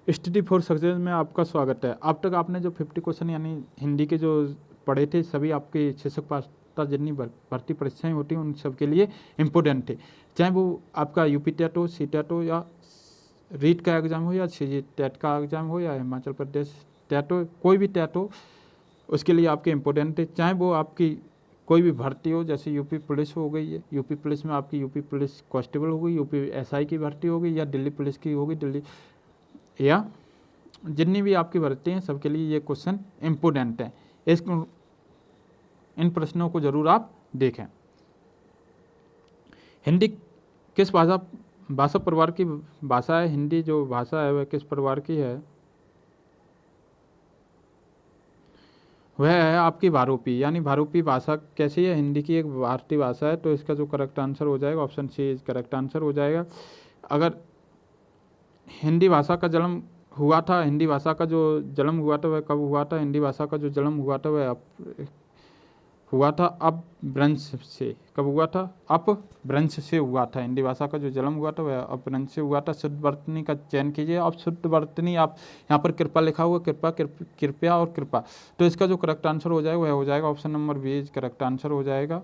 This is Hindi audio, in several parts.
स्टडी फॉर सक्सेस में आपका स्वागत है। अब तक आपने जो 50 क्वेश्चन यानी हिंदी के जो पढ़े थे सभी आपके शिक्षक पात्रता जितनी भर्ती परीक्षाएं होती हैं उन सब के लिए इम्पोर्टेंट थे, चाहे वो आपका यूपी टेट हो, सी टेट हो, या रीट का एग्ज़ाम हो, या सी टेट का एग्ज़ाम हो, या हिमाचल प्रदेश टेट हो, कोई भी टेट हो उसके लिए आपके इम्पोर्टेंट थे। चाहे वो आपकी कोई भी भर्ती हो, जैसे यूपी पुलिस हो गई है, यूपी पुलिस में आपकी यूपी पुलिस कांस्टेबल हो गई, यूपी एसआई की भर्ती हो गई, या दिल्ली पुलिस की होगी, दिल्ली, या जितनी भी आपकी भर्ती हैं सबके लिए ये क्वेश्चन इम्पोर्टेंट है। इन प्रश्नों को जरूर आप देखें। हिंदी किस भाषा परिवार की भाषा है? हिंदी जो भाषा है वह किस परिवार की है? वह है आपकी भारोपी, यानी भारोपी भाषा कैसी है? हिंदी की एक भारतीय भाषा है। तो इसका जो करेक्ट आंसर हो जाएगा ऑप्शन सी करेक्ट आंसर हो जाएगा। अगर हिंदी भाषा का जन्म हुआ था, हिंदी भाषा का जो जन्म हुआ था वह कब हुआ था? हिंदी भाषा का जो जन्म हुआ था वह हुआ था अपभ्रंश से। कब हुआ था? अपभ्रंश से हुआ था। हिंदी भाषा का जो जन्म हुआ था वह अपभ्रंश से हुआ था। शुद्ध वर्तनी का चयन कीजिए। अब शुद्ध वर्तनी, आप यहाँ पर कृपा लिखा हुआ, कृपा, कृपया और कृपा। तो इसका जो करेक्ट आंसर हो जाएगा वह हो जाएगा option number B correct answer हो जाएगा,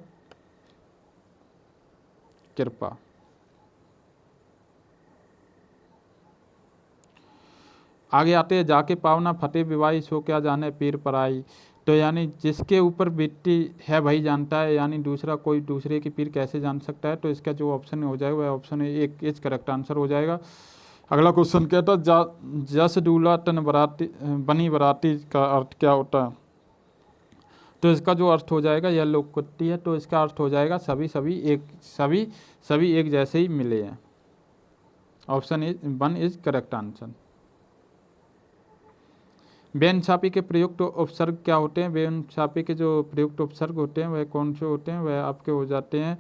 कृपा। आगे आते हैं, जाके पावना फतेह विवाही सो क्या जाने पीर पराई। तो यानी जिसके ऊपर बीतती है वही जानता है, यानी दूसरा कोई दूसरे की पीर कैसे जान सकता है। तो इसका जो ऑप्शन हो जाएगा वह ऑप्शन एक इज करेक्ट आंसर हो जाएगा। अगला क्वेश्चन कहता है जस दूल्हा तन बराती बनी बराती का अर्थ क्या होता है? तो इसका जो अर्थ हो जाएगा यह लोकोक्ति है। तो इसका अर्थ हो जाएगा सभी एक जैसे ही मिले हैं। Option 1 is correct answer. बेइंसाफी के प्रयुक्त उपसर्ग क्या होते हैं? बेइंसाफी के जो प्रयुक्त उपसर्ग होते हैं वह कौन से होते हैं? वह आपके हो जाते हैं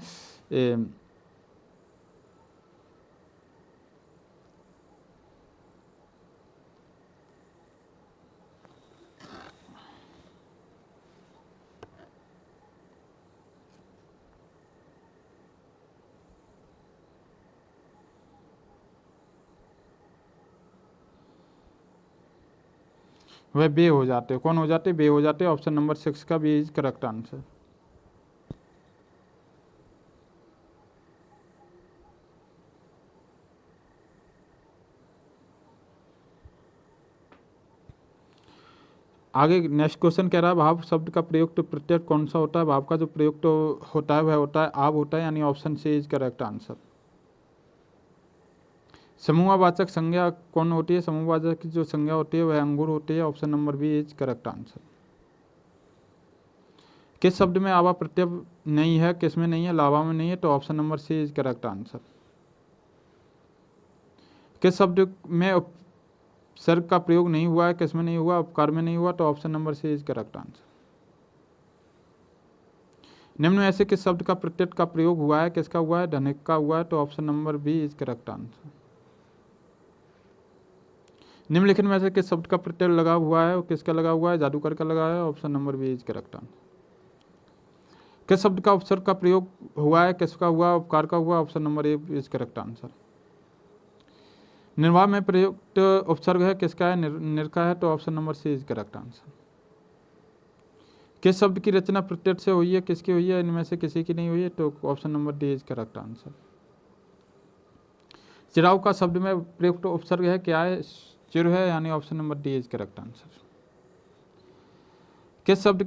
वह बे हो जाते हैं। कौन हो जाते हैं? बे हो जाते हैं। ऑप्शन नंबर 6 का बी इज करेक्ट आंसर। आगे नेक्स्ट क्वेश्चन कह रहा है भाव शब्द का प्रयुक्त प्रत्यय कौन सा होता है? भाव का जो प्रयुक्त होता है वह होता है आब होता है, यानी option C is correct answer. समूहवाचक संज्ञा कौन होती है? समूहवाचक की जो संज्ञा होती है वह अंगूर होती है। Option number B is correct answer. किस शब्द में आवा प्रत्यय नहीं है? किस में नहीं है? लावा में नहीं है। तो option number C is correct answer. किस शब्द में उपसर्ग का प्रयोग नहीं हुआ है? किस में नहीं हुआ? उपकार में नहीं हुआ। तो option number C is correct answer. निम्न में ऐसे किस शब्द का प्रत्यय का प्रयोग हुआ है? किसका हुआ है? धनिक का हुआ है। तो option number B is correct answer. निम्नलिखित में से किस शब्द का प्रत्यय लगा हुआ है? किसका लगा हुआ है? जादूगर का लगा है। Option number B is correct answer. किस शब्द का उपसर्ग का प्रयोग हुआ है? किसका हुआ? उपकार का हुआ। Option number A is correct answer. निर्वाह में प्रयुक्त उपसर्ग है किसका है? निर का है। तो option number C is correct answer. किस शब्द की रचना प्रत्यय से हुई है? किसकी हुई है? इनमें से किसी की नहीं हुई है। तो option number D is correct answer. Cheraw का शब्द में प्रयुक्त उपसर्ग है क्या है? चिर है, यानी option number D is correct answer. किस शब्द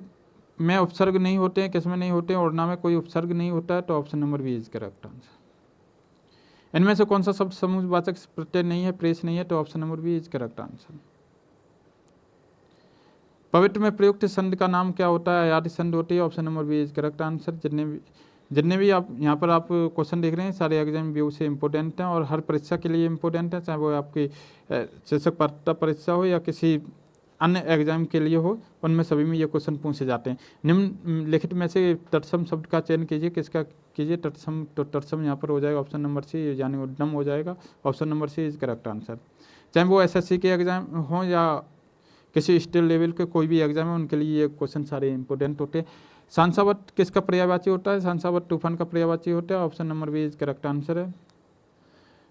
में उपसर्ग नहीं होते हैं? किस में नहीं होते हैं? ओढ़ना में कोई उपसर्ग नहीं होता है। तो option number B is correct answer. इनमें से कौन सा शब्द समूहवाचक प्रत्यय नहीं है? प्रेस नहीं है। तो option number B is correct answer. पवित्र में प्रयुक्त संध का नाम क्या होता है? आदि संध होती है। Option number B is correct answer. जितने भी आप यहाँ पर आप क्वेश्चन देख रहे हैं सारे एग्जाम व्यू से इंपॉर्टेंट हैं और हर परीक्षा के लिए इंपॉर्टेंट है, चाहे वो आपकी शिक्षक पात्रता परीक्षा हो या किसी अन्य एग्जाम के लिए हो, उनमें सभी में ये क्वेश्चन पूछे जाते हैं। निम्नलिखित में से तत्सम शब्द का चयन कीजिए। किसका कीजिए? तत्सम। तो तत्सम यहाँ पर हो जाएगा ऑप्शन नंबर सी, यानी उद्यम हो जाएगा। Option number C is correct answer. चाहे वो एसएससी के एग्जाम हो या किसी स्टेट लेवल के कोई भी एग्जाम है, उनके लिए ये क्वेश्चन सारे इंपॉर्टेंट होते हैं। सांसावत किसका पर्यायवाची होता है? सांसावत तूफान का पर्यायवाची होता है। Option number B is correct answer है।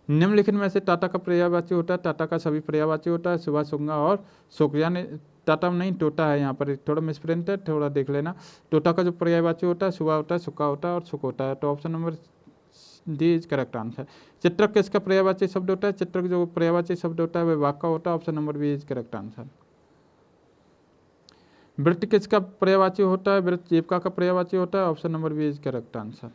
निम्नलिखित में से टाटा का पर्यायवाची होता है, टाटा का सभी पर्यायवाची होता है, सुबह, सुंगा और सुख, यानी टाटा नहीं टोटा है, यहाँ पर थोड़ा मिसप्रिंट है, थोड़ा देख लेना। टोटा का जो पर्यायवाची होता है सुबह होता है, सुक्का होता है और सुख होता है। तो option number D is correct answer. चित्रक किसका पर्यायवाची शब्द होता है? चित्रक जो पर्यायवाची शब्द होता है वह वाक का होता है। Option number B is correct answer. वृत्त किसका पर्यायवाची होता है? वृत्त जीविका का पर्यायवाची होता है। Option number B is correct answer.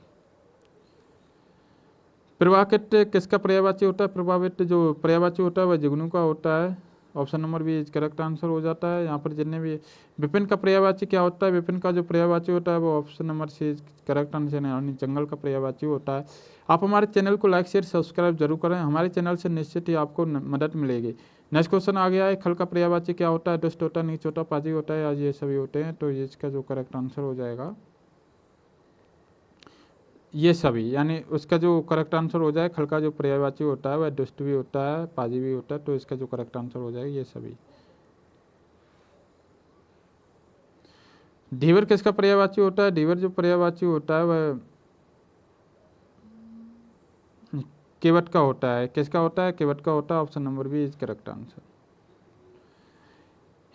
प्रवाहित किसका पर्यायवाची होता है? प्रभावित जो पर्यायवाची होता है वह जुगनू का होता है। Option number B is correct answer हो जाता है यहाँ पर जितने भी। विपिन का पर्यायवाची क्या होता है? विपिन का जो पर्यायवाची होता है वो option number C is correct answer यानी जंगल का पर्यायवाची होता है। आप हमारे चैनल को लाइक शेयर सब्सक्राइब जरूर करें, हमारे चैनल से निश्चित ही आपको मदद मिलेगी। नेक्स्ट क्वेश्चन आ गया है, खल का पर्यायवाची क्या होता है? दुष्ट होता है, नीच होता है, पाजी होता है, आज ये सभी होते हैं। तो ये इसका जो करेक्ट आंसर हो जाएगा ये सभी, यानी उसका जो करेक्ट आंसर हो जाए खल का जो पर्यायवाची होता है वह दुष्ट भी होता है, पाजी भी होता है। तो इसका जो करेक्ट आंसर हो जाएगा ये सभी। धीवर किसका पर्यायवाची होता है? धीवर जो पर्यायवाची होता है वह केवट का होता है। किसका होता है? केवट का होता है। Option number B is correct answer.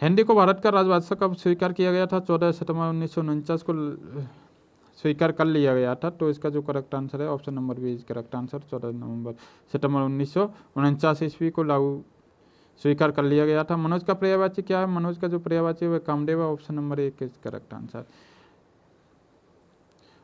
Hindi को भारत का राजभाषा कब स्वीकार किया गया था? 14 सितंबर 1949 को स्वीकार कर लिया गया था। तो इसका जो करेक्ट आंसर है option number B is correct answer. 14 सितंबर 1949 ईस्वी को लागू स्वीकार कर लिया गया था। मनोज का पर्यायवाची क्या है? मनोज का जो पर्यायवाची है वह कामदेव है। ऑप्शन नंबर एक इज करेक्ट आंसर।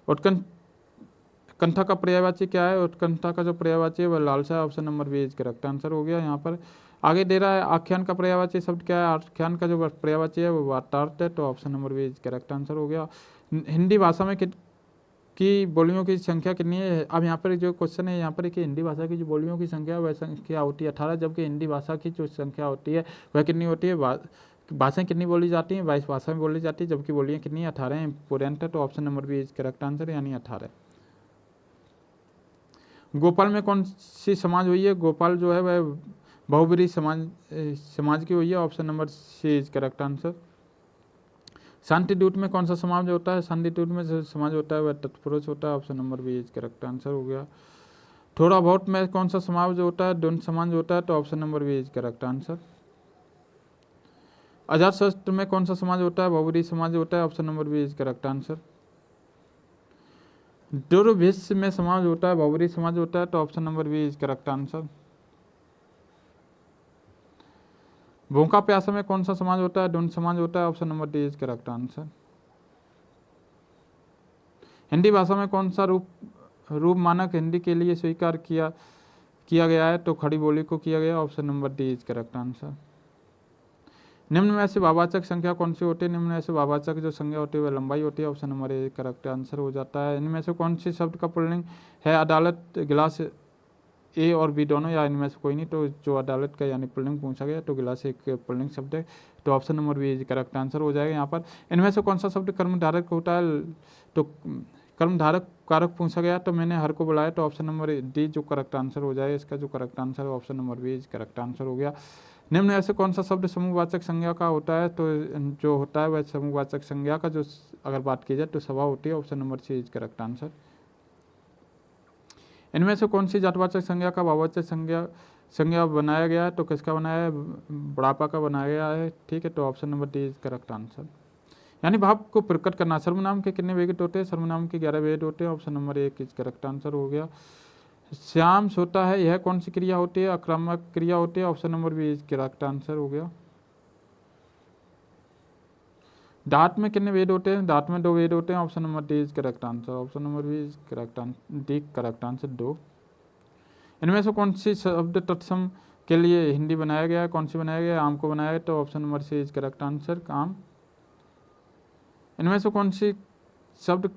उत्कंठा का पर्यायवाची क्या है? उत्कंठा का जो पर्यायवाची है वह लालसा है। Option number B is correct answer हो गया। यहाँ पर आगे दे रहा है आख्यान का पर्यायवाची शब्द क्या है? आख्यान का जो पर्यायवाची है वो वार्तार्थ है। तो option number B is correct answer हो गया। हिंदी भाषा में की बोलियों की संख्या कितनी है? अब यहाँ पर जो क्वेश्चन है यहाँ पर कि हिंदी भाषा की जो बोलियों की संख्या है वह संख्या होती है 18, जबकि हिंदी भाषा की जो संख्या होती है वह कितनी होती है? भाषाएं कितनी बोली जाती हैं? 22 भाषा में बोली जाती है, जबकि बोलियाँ कितनी 18 इंपोर्टेंट है। तो option number B is correct answer यानी 18। गोपाल में कौन सी समाज हुई है? गोपाल जो है वह बहुब्री समाज की हुई है। Option number C is correct answer. शांति दूत में कौन सा समाज होता है? शांति दूत में जो समाज होता है वह तत्पुरुष होता है। Option number B is correct answer हो गया। थोड़ा बहुत में कौन सा समाज होता है? द्वंद्व समाज होता है। तो option number B is correct answer. Ajatashatru में कौन सा समाज होता है? बहुब्री समाज होता है। Option number B is correct answer. दुर्भिक्ष में समाज होता है, बहुब्री समाज होता है। तो option number B is correct answer. भूखा प्यासा में कौन सा समाज होता है? द्वंद्व समाज होता है। Option number D is correct answer. Hindi भाषा में कौन सा रूप मानक हिंदी के लिए स्वीकार किया गया है? तो खड़ी बोली को किया गया। Option number D is correct answer. निम्न में से वाचक संख्या कौन सी होती है? निम्न में से वाचक जो संख्या होती है वह लंबाई होती है। Option number A correct answer हो जाता है। इनमें से कौन सी शब्द का पुल्लिंग है? अदालत, गिलास, ए और बी दोनों, या इनमें से कोई नहीं। तो जो अदालत का यानी पुल्लिंग पूछा गया तो गिलास एक पुल्लिंग शब्द है। तो option number B is correct answer हो जाएगा। यहाँ पर इनमें से कौन सा शब्द कर्मधारक होता है? तो कर्मधारक कारक पूछा गया तो मैंने हर को बुलाया। तो ऑप्शन नंबर डी जो करेक्ट आंसर हो जाएगा। इसका जो करेक्ट आंसर है option number B is correct answer हो गया। निम्न में से कौन सा शब्द समूहवाचक संज्ञा का होता है? तो जो होता है वह समूहवाचक संज्ञा का जो अगर बात की जाए तो सभा होती है। Option number C is correct answer. इनमें से कौन सी जातवाचक संज्ञा का भाववाचक संज्ञा बनाया गया है? तो किसका बनाया है? बुढ़ापा का बनाया गया है। ठीक है, तो option number D is correct answer. यानी भाव को प्रकट करना। सर्वनाम के कितने वेद होते हैं? सर्वनाम के 11 वेद होते हैं। ऑप्शन नंबर एक इज करेक्ट आंसर हो गया। श्याम सोता है, यह कौन सी क्रिया होती है? आक्रामक क्रिया होती है। Option number B is correct answer हो गया। दांत में कितने वेद होते हैं? दांत में 2 वेद होते हैं। Option number D is correct answer. Option number B is correct answer, D correct answer 2। इनमें से कौन सी शब्द तत्सम के लिए हिंदी बनाया गया है? कौन सी बनाया गया है? आम को बनाया गया। तो option number C is correct answer, आम। इनमें से कौन सी शब्द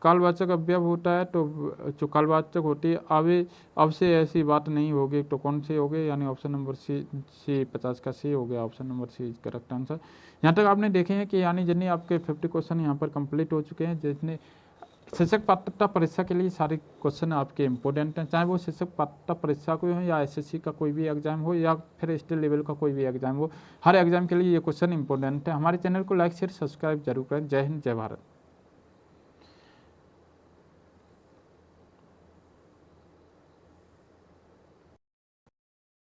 कालवाचक अव्यय होता है? तो जो कालवाचक होती है अब से ऐसी बात नहीं होगी। तो कौन सी होगी? यानी ऑप्शन नंबर सी 50 का सी हो गया। Option number C is correct answer. यहाँ तक आपने देखे हैं कि यानी जितने आपके 50 क्वेश्चन यहाँ पर कंप्लीट हो चुके हैं। जितने शिक्षक पात्रता परीक्षा के लिए सारे क्वेश्चन आपके इंपॉर्टेंट हैं, चाहे वो शिक्षक पात्रता परीक्षा को हो या एसएससी का कोई भी एग्जाम हो या फिर स्टेट लेवल का कोई भी एग्जाम हो, हर एग्जाम के लिए ये क्वेश्चन इंपॉर्टेंट है। हमारे चैनल को लाइक शेयर सब्सक्राइब जरूर करें। जय हिंद, जय भारत।